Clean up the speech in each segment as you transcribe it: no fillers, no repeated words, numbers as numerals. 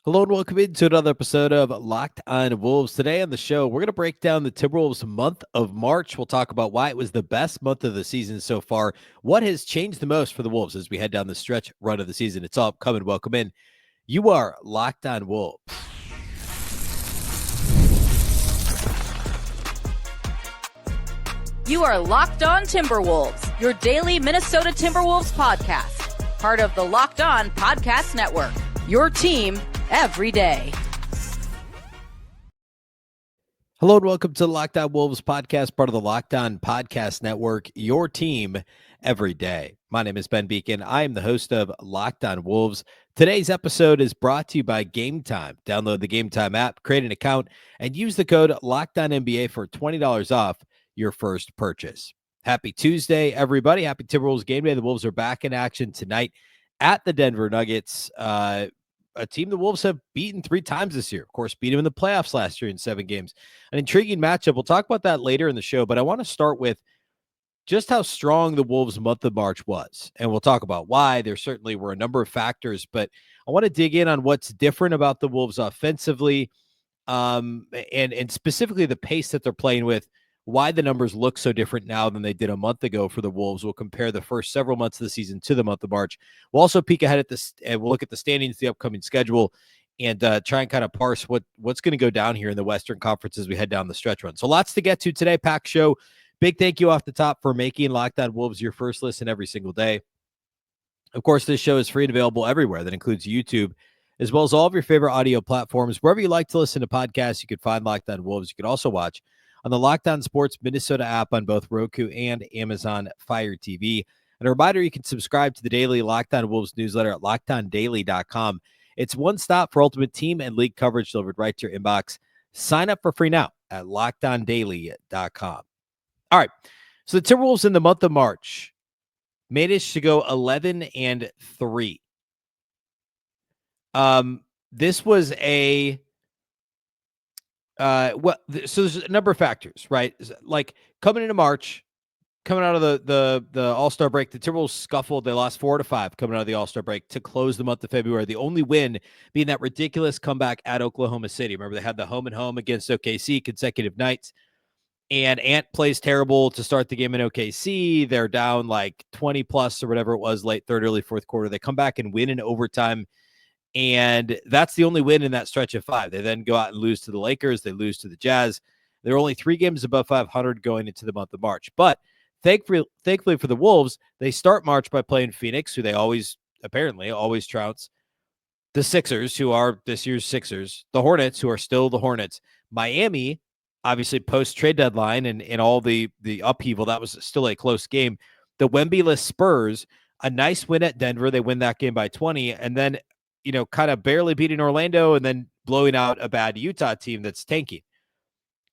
Hello and welcome into another episode of Locked on Wolves. Today on the show, we're going to break down the Timberwolves month of March. We'll talk about why it was the best month of the season so far, what has changed the most for the Wolves as we head down the stretch run of the season. It's all coming. Welcome in. You are Locked on Wolves. You are Locked on Timberwolves, your daily Minnesota Timberwolves podcast, part of the Locked on Podcast Network, your team every day. Hello and welcome to the Locked on Wolves podcast, part of the Locked on Podcast Network, your team every day. My name is Ben Beecken. I am the host of Locked on Wolves. Today's episode is brought to you by Game Time. Download the Game Time app, create an account, and use the code LOCKEDONNBA for $20 off your first purchase. Happy Tuesday, everybody. Happy Timberwolves game day. The Wolves are back in action tonight at the Denver Nuggets. A team the Wolves have beaten 3 times this year. Of course, beat them in the playoffs last year in 7 games. An intriguing matchup. We'll talk about that later in the show, but I want to start with just how strong the Wolves' month of March was. And we'll talk about why. There certainly were a number of factors, but I want to dig in on what's different about the Wolves offensively, and specifically the pace that they're playing with, why the numbers look so different now than they did a month ago for the Wolves. We'll compare the first several months of the season to the month of March. We'll also peek ahead at this, and we'll look at the standings, the upcoming schedule, and try and kind of parse what's going to go down here in the Western Conference as we head down the stretch run. So lots to get to today. Packed show. Big thank you off the top for making Locked on Wolves your first listen every single day. Of course, this show is free and available everywhere. That includes YouTube, as well as all of your favorite audio platforms. Wherever you like to listen to podcasts, you can find Locked on Wolves. You can also watch on the Locked on Sports Minnesota app on both Roku and Amazon Fire TV. And a reminder, you can subscribe to the daily Locked on Wolves newsletter at LockedOnDaily.com. It's one stop for ultimate team and league coverage delivered right to your inbox. Sign up for free now at LockedOnDaily.com. All right, so the Timberwolves in the month of March managed to go 11-3. This was a so there's a number of factors, right? Like coming into March, coming out of the All-Star break, the Timberwolves scuffled. They lost 4-5 coming out of the All-Star break to close the month of February. The only win being that ridiculous comeback at Oklahoma City. Remember, they had the home and home against OKC consecutive nights. And Ant plays terrible to start the game in OKC. They're down like 20 plus or whatever it was, late third, early fourth quarter. They come back and win in overtime. And that's the only win in that stretch of 5. They then go out and lose to the Lakers. They lose to the Jazz. They're only 3 games above 500 going into the month of March. But thankfully for the Wolves, they start March by playing Phoenix, who they apparently always trounce. The Sixers, who are this year's Sixers. The Hornets, who are still the Hornets. Miami, obviously post-trade deadline and all the upheaval, that was still a close game. The Wemby-less Spurs, a nice win at Denver. They win that game by 20. And then, kind of barely beating Orlando and then blowing out a bad Utah team that's tanking.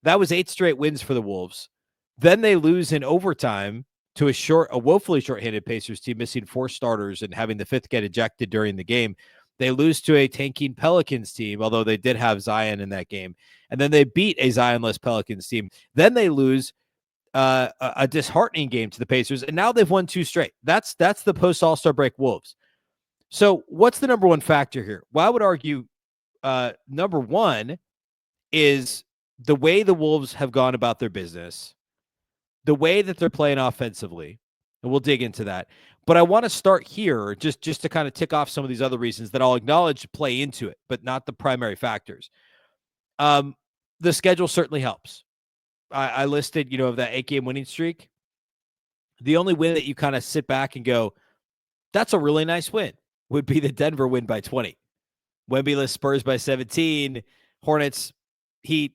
That was 8 straight wins for the Wolves. Then they lose in overtime to a woefully shorthanded Pacers team, missing 4 starters and having the 5th get ejected during the game. They lose to a tanking Pelicans team, although they did have Zion in that game. And then they beat a Zion-less Pelicans team. Then they lose a disheartening game to the Pacers, and now they've won 2 straight. That's the post-All-Star break Wolves. So what's the number one factor here? Well, I would argue number one is the way the Wolves have gone about their business, the way that they're playing offensively, and we'll dig into that. But I want to start here just to kind of tick off some of these other reasons that I'll acknowledge play into it, but not the primary factors. The schedule certainly helps. I listed, of that 8-game winning streak. The only win that you kind of sit back and go, that's a really nice win, would be the Denver win by 20. Wemby-less Spurs by 17. Hornets, Heat,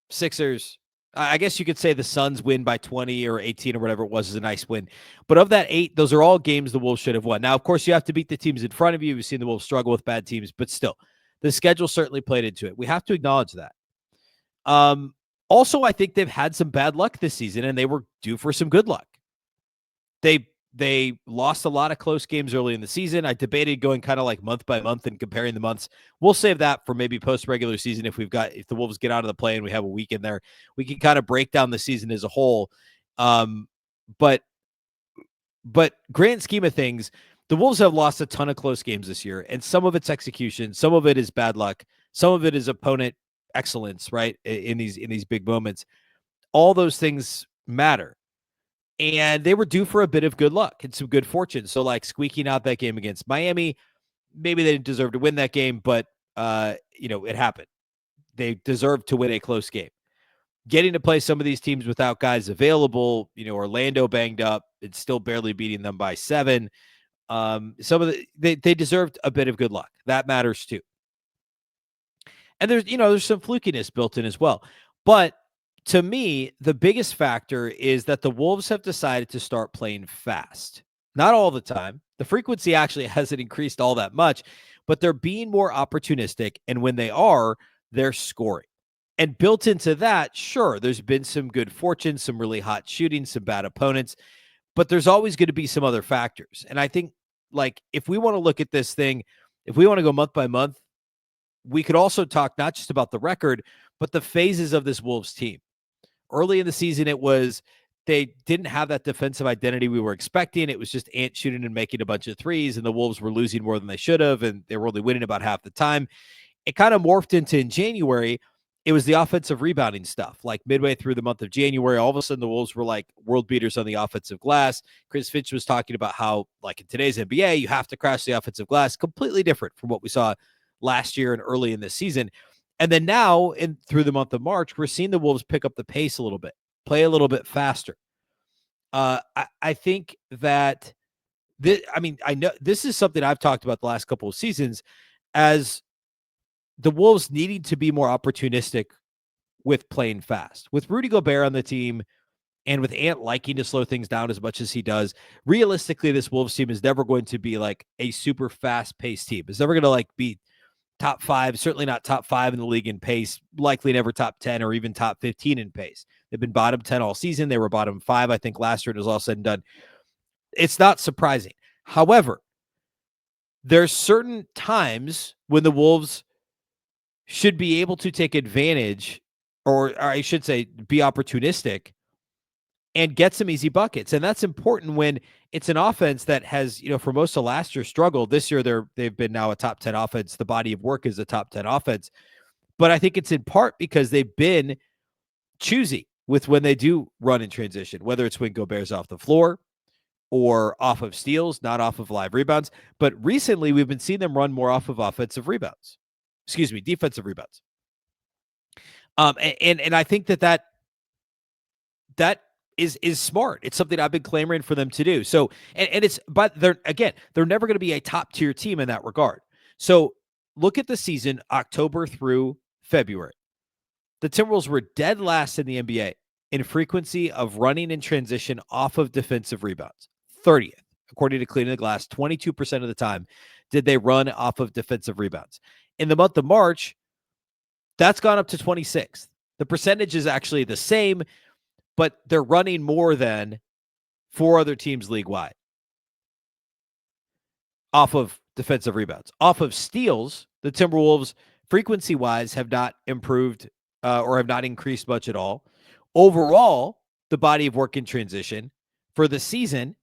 Sixers. I guess you could say the Suns win by 20 or 18 or whatever it was is a nice win. But of that 8, those are all games the Wolves should have won. Now, of course, you have to beat the teams in front of you. We've seen the Wolves struggle with bad teams, but still, the schedule certainly played into it. We have to acknowledge that. Also, I think they've had some bad luck this season, and they were due for some good luck. They lost a lot of close games early in the season. I debated going kind of like month by month and comparing the months. We'll save that for maybe post-regular season if the Wolves get out of the play and we have a week in there. We can kind of break down the season as a whole. But grand scheme of things, the Wolves have lost a ton of close games this year, and some of it's execution, some of it is bad luck, some of it is opponent excellence, right? In these big moments. All those things matter. And they were due for a bit of good luck and some good fortune. So like squeaking out that game against Miami, maybe they didn't deserve to win that game, but it happened. They deserved to win a close game. Getting to play some of these teams without guys available, Orlando banged up and still barely beating them by 7. Some of they deserved a bit of good luck. That matters too. And there's some flukiness built in as well. But to me, the biggest factor is that the Wolves have decided to start playing fast. Not all the time. The frequency actually hasn't increased all that much, but they're being more opportunistic. And when they are, they're scoring. And built into that, sure, there's been some good fortune, some really hot shooting, some bad opponents, but there's always going to be some other factors. And I think, like, if we want to look at this thing, if we want to go month by month, we could also talk not just about the record, but the phases of this Wolves team. Early in the season, it was they didn't have that defensive identity we were expecting. It was just Ant shooting and making a bunch of threes, and the Wolves were losing more than they should have, and they were only winning about half the time. It kind of morphed into, in January, it was the offensive rebounding stuff. Like midway through the month of January, all of a sudden the Wolves were like world beaters on the offensive glass. Chris Finch was talking about how, like in today's NBA, you have to crash the offensive glass. Completely different from what we saw last year and early in this season. And then now, through the month of March, we're seeing the Wolves pick up the pace a little bit, play a little bit faster. I think that I know this is something I've talked about the last couple of seasons as the Wolves needing to be more opportunistic with playing fast. With Rudy Gobert on the team and with Ant liking to slow things down as much as he does, realistically, this Wolves team is never going to be like a super fast-paced team. It's never going to like be top 5, certainly not top 5 in the league in pace, likely never top 10 or even top 15 in pace. They've been bottom 10 all season. They were bottom 5, I think, last year, and it was all said and done. It's not surprising. However, there's certain times when the Wolves should be able to take advantage, or I should say be opportunistic and get some easy buckets. And that's important when it's an offense that has, for most of last year struggled. This year, they've been now a top 10 offense. The body of work is a top 10 offense. But I think it's in part because they've been choosy with when they do run in transition, whether it's when Gobert's off the floor or off of steals, not off of live rebounds. But recently, we've been seeing them run more off of defensive rebounds. And I think that is smart. It's something I've been clamoring for them to do. So, but they're never going to be a top tier team in that regard. So look at the season, October through February. The Timberwolves were dead last in the NBA in frequency of running in transition off of defensive rebounds. 30th, according to Cleaning the Glass, 22% of the time did they run off of defensive rebounds. In the month of March, that's gone up to 26th. The percentage is actually the same, but they're running more than 4 other teams league-wide off of defensive rebounds. Off of steals, the Timberwolves, frequency-wise, have not improved or have not increased much at all. Overall, the body of work in transition for the season,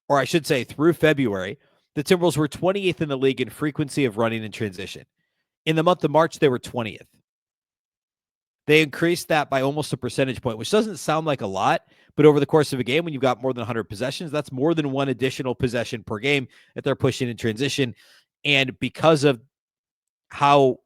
or I should say through February, the Timberwolves were 28th in the league in frequency of running in transition. In the month of March, they were 20th. They increased that by almost a percentage point, which doesn't sound like a lot, but over the course of a game, when you've got more than 100 possessions, that's more than one additional possession per game that they're pushing in transition. And because of how,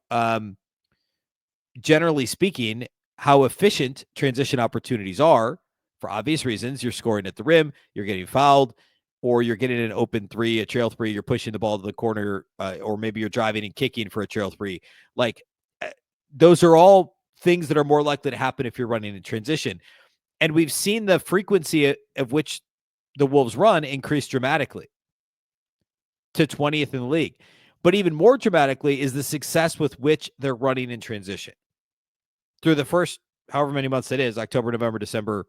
generally speaking, how efficient transition opportunities are, for obvious reasons, you're scoring at the rim, you're getting fouled, or you're getting an open 3, a trail 3, you're pushing the ball to the corner, or maybe you're driving and kicking for a trail 3. Like, those are all things that are more likely to happen if you're running in transition. And we've seen the frequency of which the Wolves run increase dramatically to 20th in the league. But even more dramatically is the success with which they're running in transition. Through the first, however many months it is, October, November, December,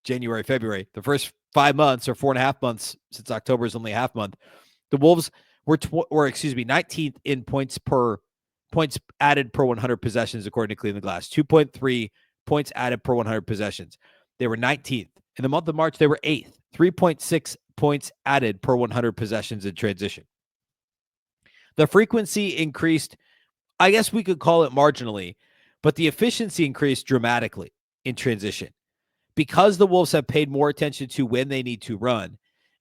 January, February, the first 5 months or 4.5 months, since October is only a half month, the Wolves were 19th in points added per 100 possessions, according to Clean the Glass. 2.3 points added per 100 possessions. They were 19th. In the month of March, they were 8th. 3.6 points added per 100 possessions in transition. The frequency increased, I guess we could call it marginally, but the efficiency increased dramatically in transition because the Wolves have paid more attention to when they need to run.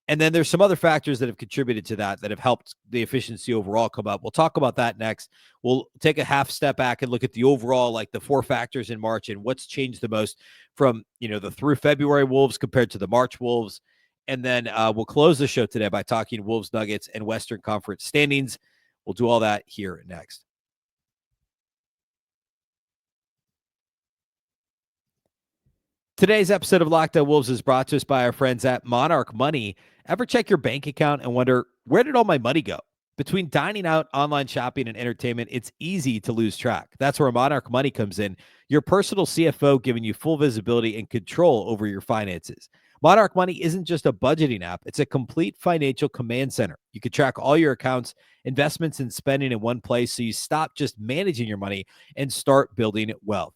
And then there's some other factors that have contributed to that have helped the efficiency overall come up. We'll talk about that next. We'll take a half step back and look at the overall, like the 4 factors in March and what's changed the most from, the through February Wolves compared to the March Wolves. And then we'll close the show today by talking Wolves, Nuggets, and Western Conference standings. We'll do all that here next. Today's episode of Locked On Wolves is brought to us by our friends at Monarch Money. Ever check your bank account and wonder, where did all my money go? Between dining out, online shopping, and entertainment, it's easy to lose track. That's where Monarch Money comes in, your personal CFO giving you full visibility and control over your finances. Monarch Money isn't just a budgeting app, it's a complete financial command center. You can track all your accounts, investments, and spending in one place so you stop just managing your money and start building wealth.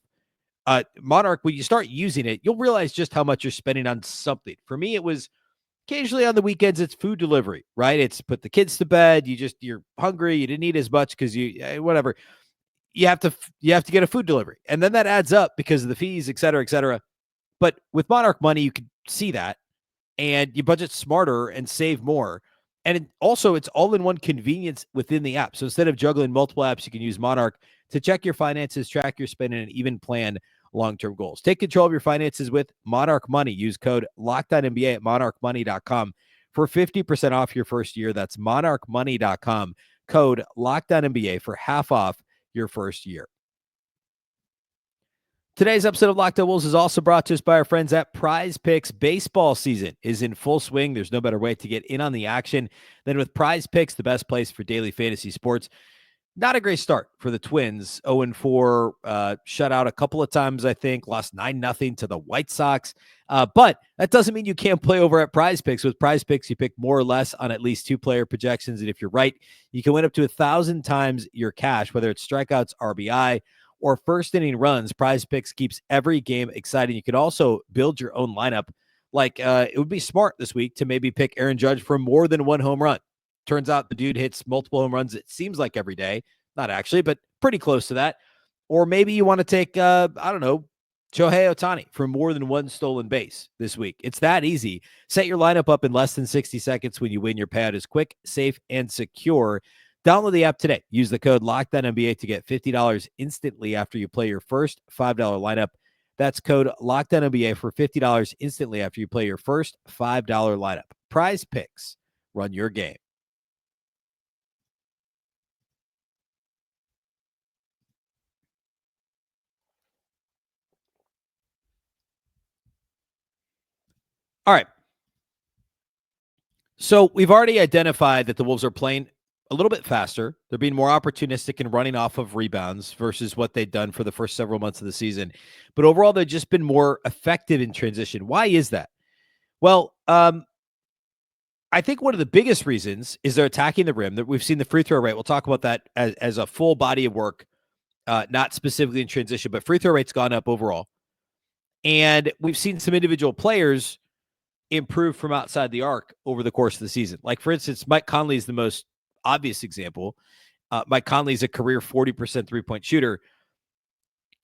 Monarch, when you start using it, you'll realize just how much you're spending on something. For me, it was occasionally on the weekends, it's food delivery, right? It's put the kids to bed. You're hungry. You didn't eat as much because whatever. You have to get a food delivery. And then that adds up because of the fees, et cetera, et cetera. But with Monarch Money, you can see that and you budget smarter and save more. And also it's all in one convenience within the app. So instead of juggling multiple apps, you can use Monarch to check your finances, track your spending, and even plan long-term goals. Take control of your finances with Monarch Money. Use code LOCKEDONNBA at monarchmoney.com for 50% off your first year. That's monarchmoney.com. Code LOCKEDONNBA for half off your first year. Today's episode of Locked On Wolves is also brought to us by our friends at Prize Picks. Baseball season is in full swing. There's no better way to get in on the action than with Prize Picks, the best place for daily fantasy sports. Not a great start for the Twins. 0-4, shut out a couple of times, I think. Lost 9-0 to the White Sox. But that doesn't mean you can't play over at Prize Picks. With Prize Picks, you pick more or less on at least 2-player projections. And if you're right, you can win up to 1,000 times your cash, whether it's strikeouts, RBI, or first inning runs. Prize Picks keeps every game exciting. You could also build your own lineup. Like it would be smart this week to maybe pick Aaron Judge for more than one home run. Turns out the dude hits multiple home runs, it seems like every day. Not actually, but pretty close to that. Or maybe you want to take, Shohei Ohtani for more than one stolen base this week. It's that easy. Set your lineup up in less than 60 seconds when you win. Your payout is quick, safe, and secure. Download the app today. Use the code LOCKEDONNBA to get $50 instantly after you play your first $5 lineup. That's code LOCKEDONNBA for $50 instantly after you play your first $5 lineup. Prize Picks. Run your game. All right. So we've already identified that the Wolves are playing a little bit faster. They're being more opportunistic and running off of rebounds versus what they'd done for the first several months of the season. But overall, they've just been more effective in transition. Why is that? Well, I think one of the biggest reasons is they're attacking the rim. That we've seen the free throw rate. We'll talk about that as a full body of work, not specifically in transition, but free throw rate's gone up overall. And we've seen some individual players improve from outside the arc over the course of the season. Like, for instance, Mike Conley is the most obvious example. Mike Conley is a career 40% three-point shooter.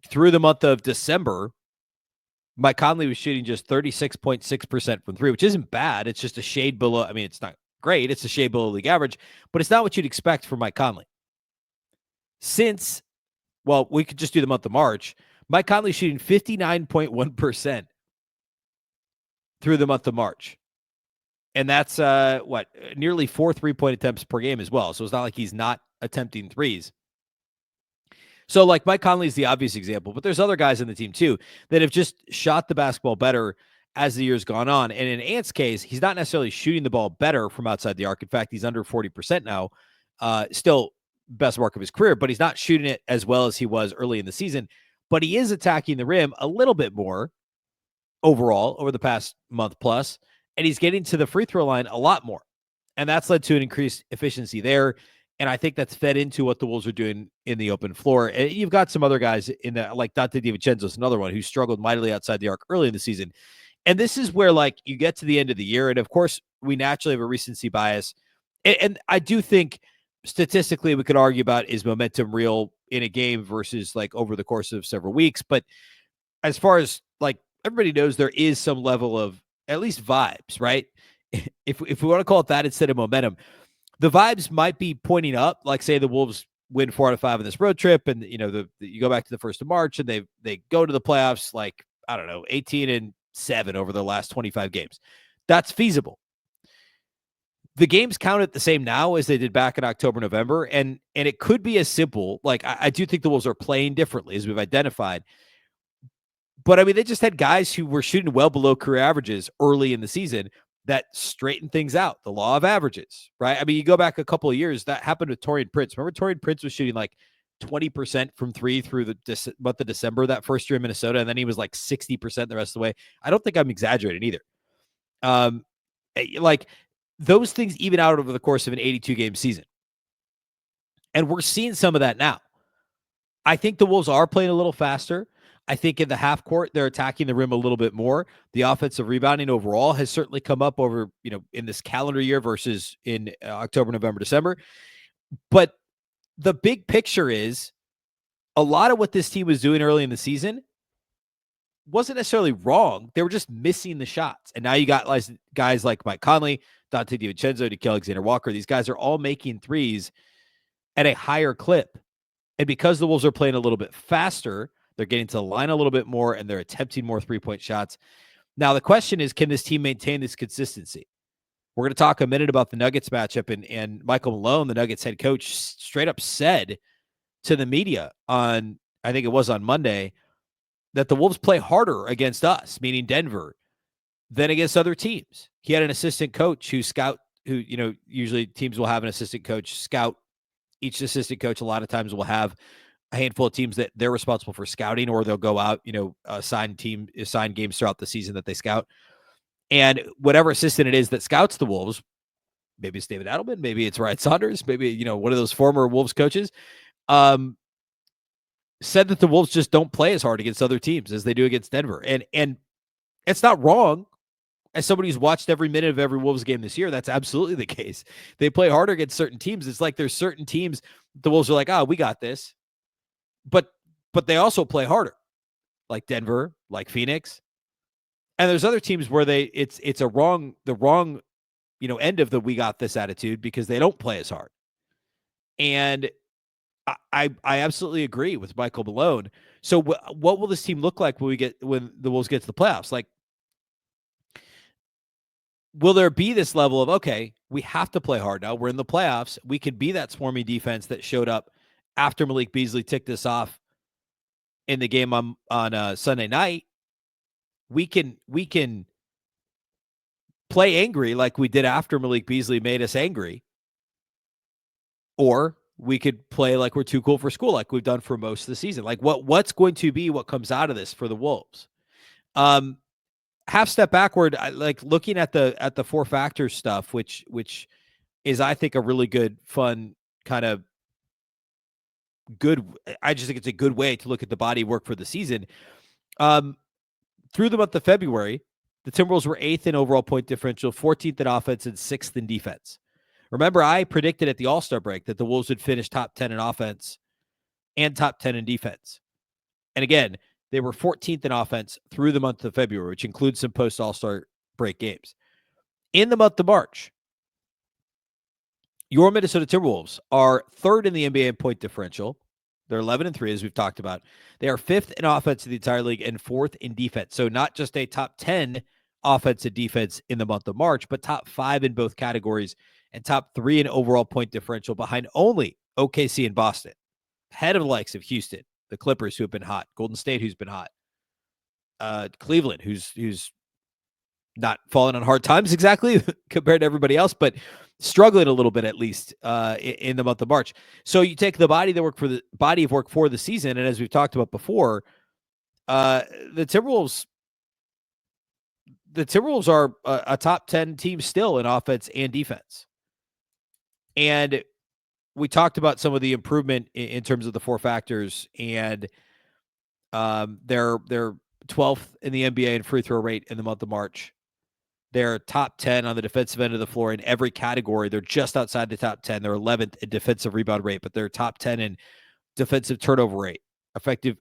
Through the month of December, Mike Conley was shooting just 36.6% from three, which isn't bad. It's just a shade below. I mean, it's not great. It's a shade below league average, but it's not what you'd expect from Mike Conley. We could just do the month of March. Mike Conley shooting 59.1% through the month of March. And that's nearly 4 3-point attempts per game as well. So it's not like he's not attempting threes. So like Mike Conley is the obvious example, but there's other guys in the team too that have just shot the basketball better as the year's gone on. And in Ant's case, he's not necessarily shooting the ball better from outside the arc. In fact, he's under 40% now. Still best mark of his career, but he's not shooting it as well as he was early in the season. But he is attacking the rim a little bit more overall over the past month plus, and he's getting to the free throw line a lot more. And that's led to an increased efficiency there. And I think that's fed into what the Wolves are doing in the open floor. And you've got some other guys in that, like Donte DiVincenzo is another one who struggled mightily outside the arc early in the season. And this is where, like, you get to the end of the year. And of course, we naturally have a recency bias. And I do think statistically we could argue about, is momentum real in a game versus like over the course of several weeks. But as far as like everybody knows, there is some level of at least vibes, right? If we want to call it that instead of momentum, the vibes might be pointing up. Like say the Wolves win 4 out of 5 in this road trip, and you know you go back to the 1st of March, and they go to the playoffs like, I don't know, 18-7 over the last 25 games. That's feasible. The games count at the same now as they did back in October, November, and it could be as simple. Like I do think the Wolves are playing differently, as we've identified. But I mean, they just had guys who were shooting well below career averages early in the season that straightened things out. The law of averages, right? I mean, you go back a couple of years, that happened with Taurean Prince. Remember, Taurean Prince was shooting like 20% from 3 through the month of December that first year in Minnesota, and then he was like 60% the rest of the way. I don't think I'm exaggerating either. Like those things even out over the course of an 82-game season. And we're seeing some of that now. I think the Wolves are playing a little faster. I think in the half court, they're attacking the rim a little bit more. The offensive rebounding overall has certainly come up over, in this calendar year versus in October, November, December. But the big picture is a lot of what this team was doing early in the season wasn't necessarily wrong. They were just missing the shots. And now you got guys like Mike Conley, Donte DiVincenzo, Nickeil Alexander-Walker. These guys are all making threes at a higher clip. And because the Wolves are playing a little bit faster, they're getting to the line a little bit more, and they're attempting more three-point shots. Now, the question is, can this team maintain this consistency? We're going to talk a minute about the Nuggets matchup, and Michael Malone, the Nuggets head coach, straight up said to the media I think it was on Monday, that the Wolves play harder against us, meaning Denver, than against other teams. He had an assistant coach who usually teams will have an assistant coach scout. Each assistant coach a lot of times will have a handful of teams that they're responsible for scouting, or they'll go out, assign games throughout the season that they scout. And whatever assistant it is that scouts the Wolves, maybe it's David Adelman, maybe it's Ryan Saunders, maybe, one of those former Wolves coaches, said that the Wolves just don't play as hard against other teams as they do against Denver. And it's not wrong. As somebody who's watched every minute of every Wolves game this year, that's absolutely the case. They play harder against certain teams. It's like there's certain teams the Wolves are like, we got this. But they also play harder, like Denver, like Phoenix. And there's other teams where it's the wrong end of the we got this attitude, because they don't play as hard. And I absolutely agree with Michael Malone. So what will this team look like when the Wolves get to the playoffs? Like, will there be this level of, okay, we have to play hard now. We're in the playoffs. We could be that swarming defense that showed up after Malik Beasley ticked us off in the game on Sunday night. We can play angry like we did after Malik Beasley made us angry. Or we could play like we're too cool for school, like we've done for most of the season. Like what's going to be what comes out of this for the Wolves? Half step backward, I like looking at the 4 factors stuff, which is, I think, a really good, fun kind of good. I just think it's a good way to look at the body of work for the season. Through the month of February, the Timberwolves were 8th in overall point differential, 14th in offense, and 6th in defense. Remember, I predicted at the All-Star break that the Wolves would finish top 10 in offense and top 10 in defense. And again, they were 14th in offense through the month of February, which includes some post-All-Star break games. In the month of March, your Minnesota Timberwolves are 3rd in the NBA in point differential. They're 11-3, as we've talked about. They are 5th in offense in the entire league and 4th in defense. So not just a top 10 offense and defense in the month of March, but top 5 in both categories and top 3 in overall point differential, behind only OKC and Boston, ahead of the likes of Houston, the Clippers, who have been hot, Golden State, who's been hot, Cleveland, who's not falling on hard times exactly compared to everybody else, but struggling a little bit, at least in the month of March. So you take the body of work for the season, and as we've talked about before, the Timberwolves are a top 10 team still in offense and defense. And we talked about some of the improvement in terms of the 4 factors, and they're 12th in the NBA in free throw rate in the month of March. They're top 10 on the defensive end of the floor in every category. They're just outside the top 10. They're 11th in defensive rebound rate, but they're top 10 in defensive turnover rate, effective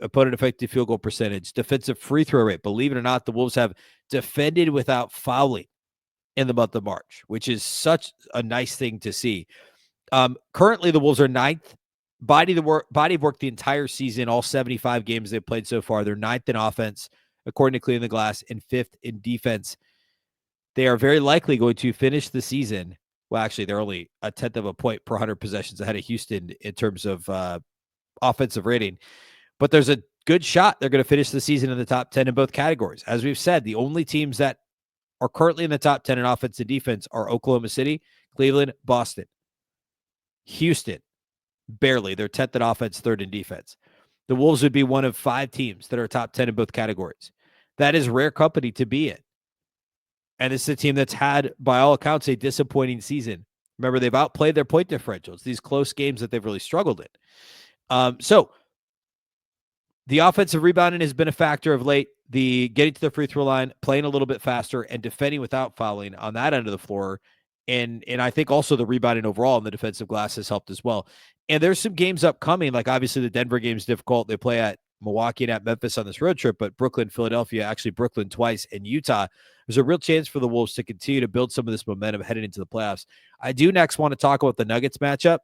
field goal percentage, defensive free throw rate. Believe it or not, the Wolves have defended without fouling in the month of March, which is such a nice thing to see. Currently, the Wolves are ninth. Body of work the entire season, all 75 games they've played so far. They're ninth in offense, according to Clean the Glass, and fifth in defense. They are very likely going to finish the season. Well, actually, they're only a tenth of a point per 100 possessions ahead of Houston in terms of offensive rating. But there's a good shot they're going to finish the season in the top 10 in both categories. As we've said, the only teams that are currently in the top 10 in offense and defense are Oklahoma City, Cleveland, Boston. Houston, barely. They're 10th in offense, third in defense. The Wolves would be one of 5 teams that are top 10 in both categories. That is rare company to be in. And this is a team that's had, by all accounts, a disappointing season. Remember, they've outplayed their point differentials, these close games that they've really struggled in. So the offensive rebounding has been a factor of late. The getting to the free throw line, playing a little bit faster, and defending without fouling on that end of the floor. And I think also the rebounding overall in the defensive glass has helped as well. And there's some games upcoming, like obviously the Denver game is difficult. They play at Milwaukee and at Memphis on this road trip, but Brooklyn, Philadelphia, actually Brooklyn twice, and Utah. There's a real chance for the Wolves to continue to build some of this momentum heading into the playoffs. I do next want to talk about the Nuggets matchup.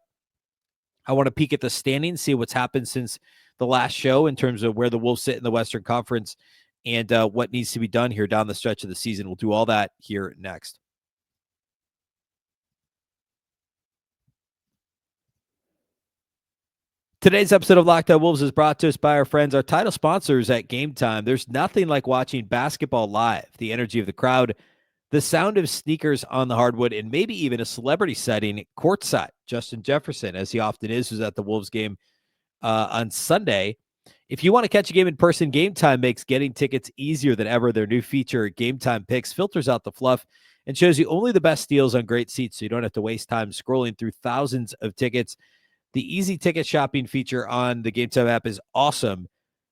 I want to peek at the standings, see what's happened since the last show in terms of where the Wolves sit in the Western Conference and what needs to be done here down the stretch of the season. We'll do all that here next. Today's episode of Locked On Wolves is brought to us by our friends, our title sponsors at Game Time. There's nothing like watching basketball live. The energy of the crowd, the sound of sneakers on the hardwood, and maybe even a celebrity setting courtside. Justin Jefferson, as he often is, was at the Wolves game on Sunday. If you want to catch a game in person, Game Time makes getting tickets easier than ever. Their new feature, Game Time Picks, filters out the fluff and shows you only the best deals on great seats so you don't have to waste time scrolling through thousands of tickets. The easy ticket shopping feature on the Game Time app is awesome.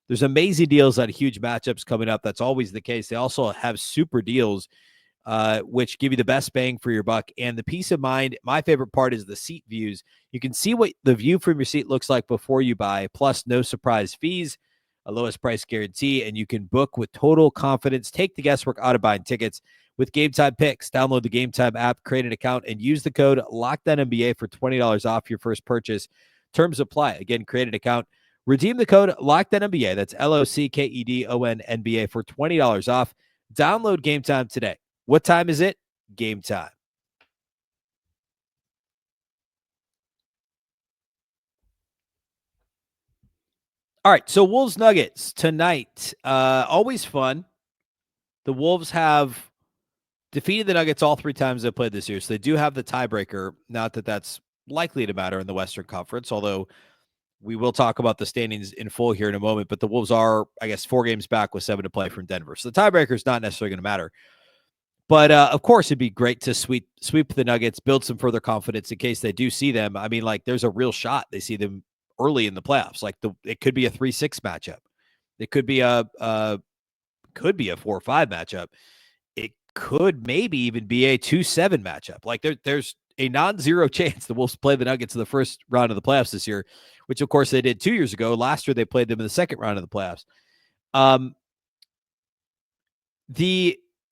There's amazing deals on huge matchups coming up. That's always the case. They also have super deals, which give you the best bang for your buck. And the peace of mind, my favorite part is the seat views. You can see what the view from your seat looks like before you buy, plus no surprise fees, a lowest price guarantee, and you can book with total confidence. Take the guesswork out of buying tickets with Game Time Picks. Download the Game Time app, create an account, and use the code LOCKEDONNBA for $20 off your first purchase. Terms apply. Again, create an account. Redeem the code LOCKEDONNBA. That's LOCKEDONNBA for $20 off. Download Game Time today. What time is it? Game time. All right, so Wolves Nuggets tonight. Always fun. The Wolves have defeated the Nuggets all 3 times they've played this year, so they do have the tiebreaker. Not that that's likely to matter in the Western Conference, although we will talk about the standings in full here in a moment. But the Wolves are, I guess, 4 games back with 7 to play from Denver, so the tiebreaker is not necessarily going to matter. But, of course, it'd be great to sweep the Nuggets, build some further confidence in case they do see them. I mean, like, there's a real shot they see them early in the playoffs. Like, it could be a 3-6 matchup. It could be a 4-5 matchup. It could maybe even be a 2-7 matchup. Like, there's a non-zero chance the Wolves play the Nuggets in the first round of the playoffs this year, which, of course, they did 2 years ago. Last year, they played them in the second round of the playoffs.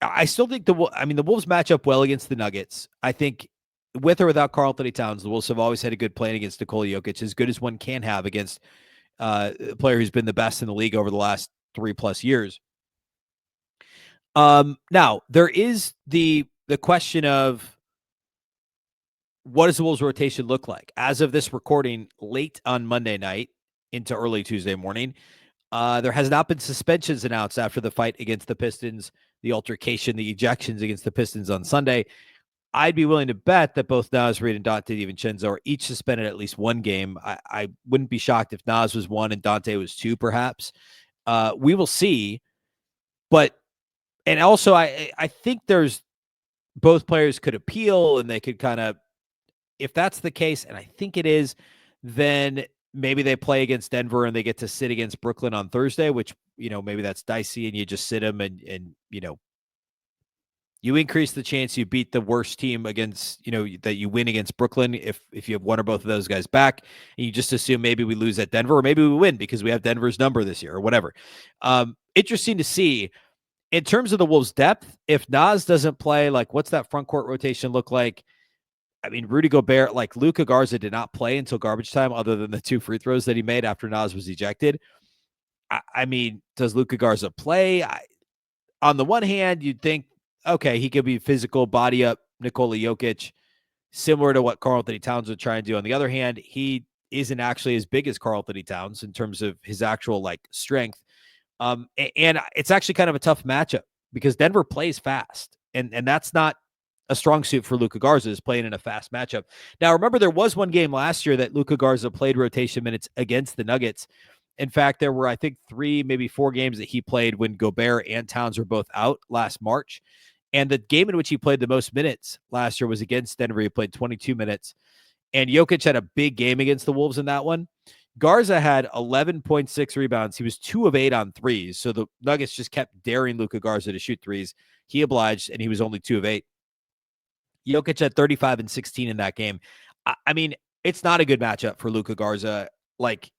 I still think the Wolves match up well against the Nuggets. I think with or without Karl-Anthony Towns, the Wolves have always had a good plan against Nikola Jokic, as good as one can have against a player who's been the best in the league over the last 3+ years. Now, there is the question of what does the Wolves rotation look like? As of this recording, late on Monday night into early Tuesday morning, there has not been suspensions announced after the fight against the Pistons, the altercation, the ejections against the Pistons on Sunday. I'd be willing to bet that both Naz Reid and Donte DiVincenzo are each suspended at least 1 game. I wouldn't be shocked if Naz was 1 and Donte was 2, perhaps. We will see. And also, I think there's both players could appeal and they could kind of, if that's the case, and I think it is, then maybe they play against Denver and they get to sit against Brooklyn on Thursday, which, maybe that's dicey and you just sit them and You increase the chance you beat the worst team against, that you win against Brooklyn if you have one or both of those guys back. And you just assume maybe we lose at Denver, or maybe we win because we have Denver's number this year or whatever. Interesting to see. In terms of the Wolves' depth, if Naz doesn't play, like, what's that front court rotation look like? I mean, Rudy Gobert, like Luka Garza did not play until garbage time other than the 2 free throws that he made after Naz was ejected. I mean, does Luka Garza play? On the one hand, you'd think, okay, he could be physical, body up Nikola Jokic, similar to what Karl-Anthony Towns would try and do. On the other hand, he isn't actually as big as Karl-Anthony Towns in terms of his actual like strength. And it's actually kind of a tough matchup because Denver plays fast, and that's not a strong suit for Luka Garza, is playing in a fast matchup. Now, remember, there was one game last year that Luka Garza played rotation minutes against the Nuggets. In fact, there were, I think, 3, maybe 4 games that he played when Gobert and Towns were both out last March. And the game in which he played the most minutes last year was against Denver. He played 22 minutes. And Jokic had a big game against the Wolves in that one. Garza had 11.6 rebounds. He was 2 of 8 on threes. So the Nuggets just kept daring Luka Garza to shoot threes. He obliged, and he was only 2 of 8. Jokic had 35 and 16 in that game. I mean, it's not a good matchup for Luka Garza. Like,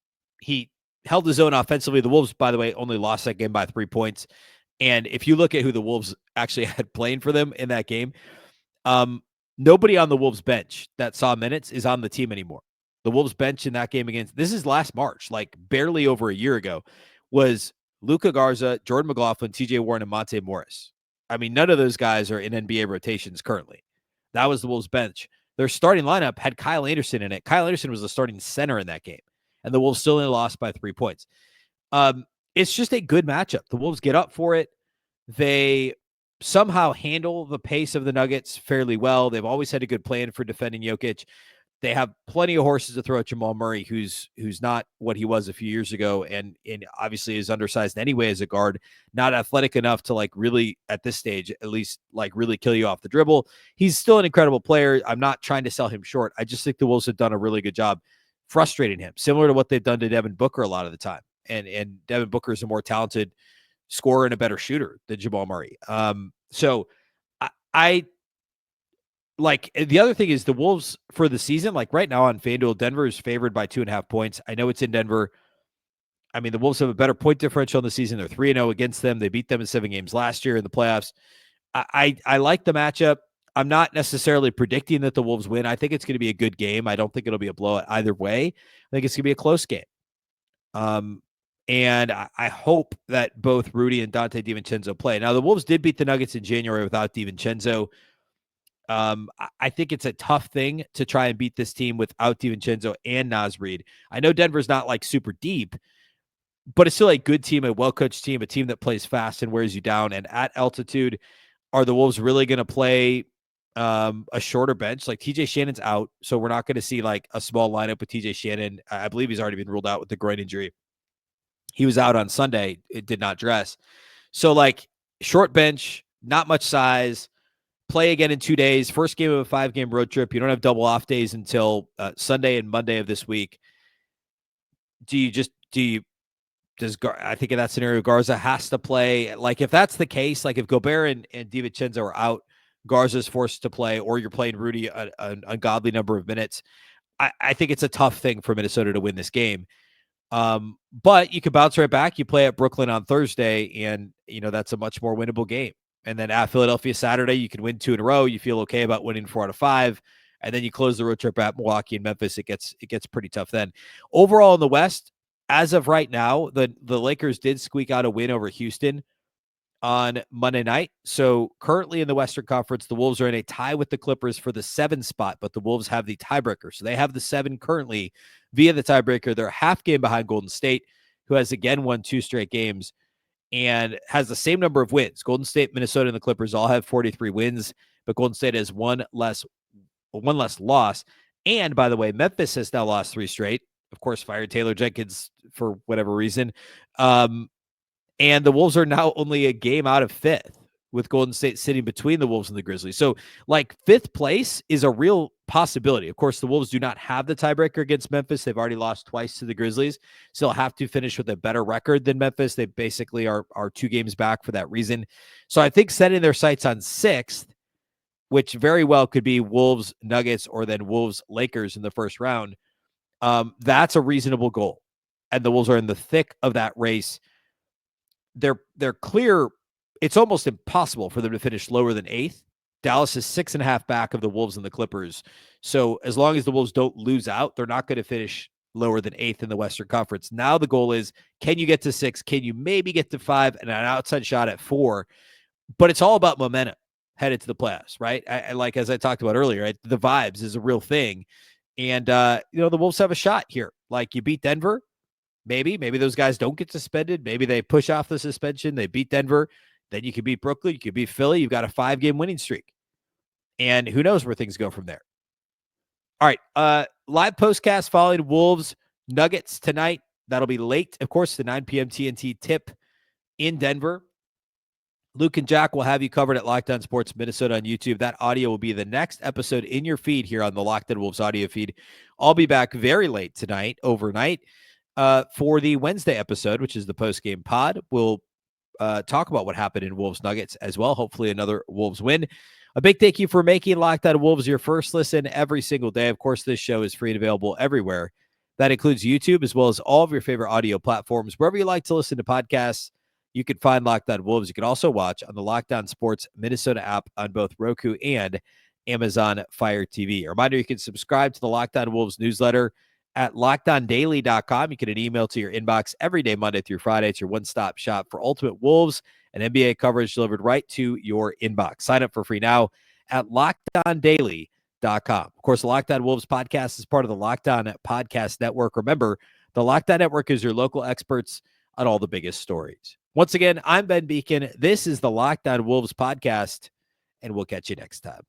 he held his own offensively. The Wolves, by the way, only lost that game by 3 points. And if you look at who the Wolves actually had playing for them in that game, nobody on the Wolves bench that saw minutes is on the team anymore. The Wolves bench in that game this is last March, like barely over a year ago, was Luka Garza, Jordan McLaughlin, TJ Warren, and Monte Morris. I mean, none of those guys are in NBA rotations currently. That was the Wolves bench. Their starting lineup had Kyle Anderson in it. Kyle Anderson was the starting center in that game, and the Wolves still only lost by 3 points. It's just a good matchup. The Wolves get up for it. They somehow handle the pace of the Nuggets fairly well. They've always had a good plan for defending Jokic. They have plenty of horses to throw at Jamal Murray, who's not what he was a few years ago, and obviously is undersized anyway as a guard, not athletic enough to like really, at this stage, at least like really kill you off the dribble. He's still an incredible player. I'm not trying to sell him short. I just think the Wolves have done a really good job frustrating him, similar to what they've done to Devin Booker a lot of the time. And Devin Booker is a more talented scorer and a better shooter than Jamal Murray. So I like, the other thing is the Wolves for the season, like right now on FanDuel, Denver is favored by 2.5 points. I know it's in Denver. I mean, the Wolves have a better point differential in the season. They're 3-0 against them. They beat them in 7 games last year in the playoffs. I like the matchup. I'm not necessarily predicting that the Wolves win. I think it's going to be a good game. I don't think it'll be a blowout either way. I think it's going to be a close game. And I hope that both Rudy and Donte DiVincenzo play. Now, the Wolves did beat the Nuggets in January without DiVincenzo. I think it's a tough thing to try and beat this team without DiVincenzo and Naz Reid. I know Denver's not like super deep, but it's still a good team, a well-coached team, a team that plays fast and wears you down. And at altitude, are the Wolves really going to play a shorter bench? Like, TJ Shannon's out, so we're not going to see like a small lineup with TJ Shannon. I believe he's already been ruled out with the groin injury. He was out on Sunday. It did not dress. So like, short bench, not much size, play again in 2 days, first game of a 5-game road trip. You don't have double off days until Sunday and Monday of this week. I think in that scenario, Garza has to play. Like, if that's the case, like if Gobert and DiVincenzo are out, Garza's forced to play, or you're playing Rudy an ungodly number of minutes. I think it's a tough thing for Minnesota to win this game. But you can bounce right back. You play at Brooklyn on Thursday, and that's a much more winnable game. And then at Philadelphia Saturday, you can win 2 in a row. You feel okay about winning 4 out of 5. And then you close the road trip at Milwaukee and Memphis. It gets pretty tough then. Overall in the West, as of right now, the Lakers did squeak out a win over Houston on Monday night. So currently in the Western Conference, the Wolves are in a tie with the Clippers for the 7 spot, but the Wolves have the tiebreaker. So they have the 7 currently via the tiebreaker. They're a half game behind Golden State, who has again won 2 straight games and has the same number of wins. Golden State, Minnesota, and the Clippers all have 43 wins, but Golden State has one less loss. And by the way, Memphis has now lost 3 straight. Of course, fired Taylor Jenkins for whatever reason. And the Wolves are now only a game out of 5th, with Golden State sitting between the Wolves and the Grizzlies. So like 5th place is a real possibility. Of course, the Wolves do not have the tiebreaker against Memphis. They've already lost twice to the Grizzlies. So they'll have to finish with a better record than Memphis. They basically are 2 games back for that reason. So I think setting their sights on 6th, which very well could be Wolves, Nuggets, or then Wolves, Lakers in the first round, that's a reasonable goal. And the Wolves are in the thick of that race. They're clear. It's almost impossible for them to finish lower than 8th. Dallas is 6.5 back of the Wolves and the Clippers. So as long as the Wolves don't lose out, they're not going to finish lower than 8th in the Western Conference. Now the goal is, can you get to 6? Can you maybe get to 5 and an outside shot at 4? But it's all about momentum headed to the playoffs, right? I like, as I talked about earlier, right? The vibes is a real thing. And, the Wolves have a shot here. Like, you beat Denver, maybe those guys don't get suspended. Maybe they push off the suspension. They beat Denver. Then you could beat Brooklyn. You could beat Philly. You've got a 5-game winning streak. And who knows where things go from there. All right. Live postcast following Wolves Nuggets tonight. That'll be late, of course, the 9 p.m. TNT tip in Denver. Luke and Jack will have you covered at Locked On Sports Minnesota on YouTube. That audio will be the next episode in your feed here on the Locked On Wolves audio feed. I'll be back very late tonight, overnight, for the Wednesday episode, which is the post-game pod. We'll talk about what happened in Wolves Nuggets as well. Hopefully another Wolves win. A big thank you for making Locked On Wolves your first listen every single day. Of course, this show is free and available everywhere. That includes YouTube, as well as all of your favorite audio platforms. Wherever you like to listen to podcasts, you can find Locked On Wolves. You can also watch on the Locked On Sports Minnesota app on both Roku and Amazon Fire TV. A reminder, you can subscribe to the Locked On Wolves newsletter at LockedOnDaily.com. You get an email to your inbox every day, Monday through Friday. It's your one-stop shop for ultimate Wolves and NBA coverage delivered right to your inbox. Sign up for free now at LockedOnDaily.com. Of course, the Locked On Wolves podcast is part of the Locked On Podcast Network. Remember, the Locked On Network is your local experts on all the biggest stories. Once again, I'm Ben Beecken. This is the Locked On Wolves podcast, and we'll catch you next time.